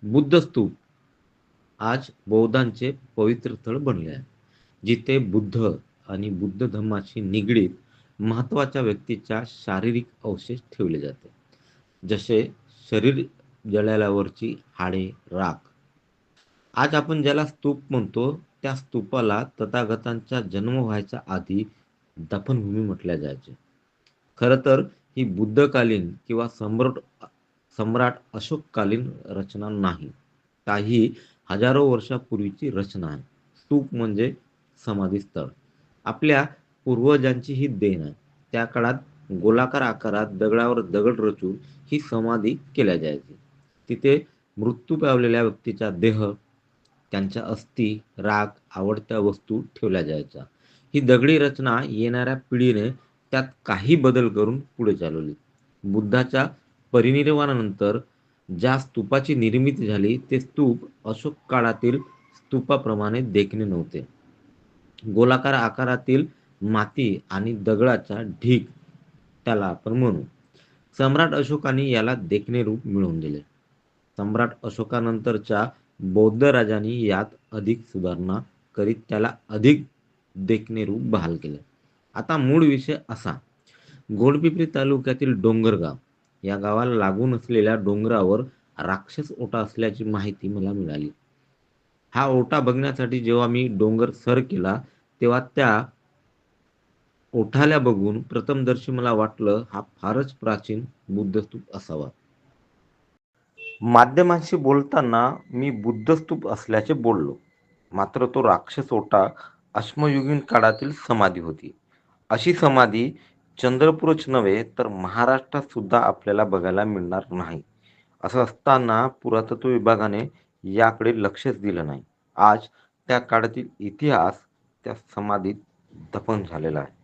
बुद्ध स्तूप आज बौद्धांचे पवित्र स्थळ बनले आहे, जिथे बुद्ध आणि बुद्ध धर्माशी निगडीत महत्त्वाच्या व्यक्तीच्या शारीरिक अवशेष ठेवले जाते. जसे शरीर जळाल्यावरची हाडे, राख. आज आपण ज्याला स्तूप म्हणतो, त्या स्तूपाला तथागतांचा जन्म व्हायच्या आधी दफनभूमी म्हटल्या जायचे. खरं तर ही बुद्धकालीन किंवा सम्राट अशोककालीन रचना नाही. काही हजारो वर्षापूर्वीची रचना आहे. स्तूप म्हणजे समाधी स्थळ. आपल्या पूर्वजांची ही देण आहे. त्या काळात गोलाकार आकारात दगडावर दगड रचून ही समाधी केल्या जायची. तिथे मृत्यू पावलेल्या व्यक्तीचा देह, त्यांच्या अस्थी, राख, आवडत्या वस्तू ठेवल्या जायच्या. ही दगडी रचना येणाऱ्या पिढीने त्यात काही बदल करून पुढे चालवली. बुद्धाच्या परिनिर्वाणानंतर ज्या स्तूपाची निर्मिती झाली, ते स्तूप अशोक काळातील स्तूपाप्रमाणे देखणे नव्हते. गोलाकार आकारातील माती आणि दगडाचा ढीग त्याला आपण म्हणू. सम्राट अशोकाने याला देखणे रूप मिळवून दिले. सम्राट अशोकानंतरच्या बौद्ध राजांनी यात अधिक सुधारणा करीत त्याला अधिक देखणे रूप बहाल केले. आता मूळ विषय असा. घोडपिंपरी तालुक्यातील डोंगरगाव या गावाला लागून असलेल्या डोंगरावर राक्षस ओटा असल्याची माहिती मला मिळाली. हा ओटा बघण्यासाठी जेव्हा मी डोंगर सर केला, तेव्हा त्या ओठाला बघून प्रथमदर्शी मला वाटलं, हा फारच प्राचीन बुद्धस्तूप असावा. माध्यमांशी बोलताना मी बुद्धस्तूप असल्याचे बोललो. मात्र तो राक्षस ओटा अश्मयुगीन काळातील समाधी होती. अशी समाधी चंद्रपूरच नव्हे तर महाराष्ट्रात सुद्धा आपल्याला बघायला मिळणार नाही. असं असताना पुरातत्व विभागाने याकडे लक्षच दिलं नाही. आज त्या काळातील इतिहास त्या समाधीत दफन झालेला आहे.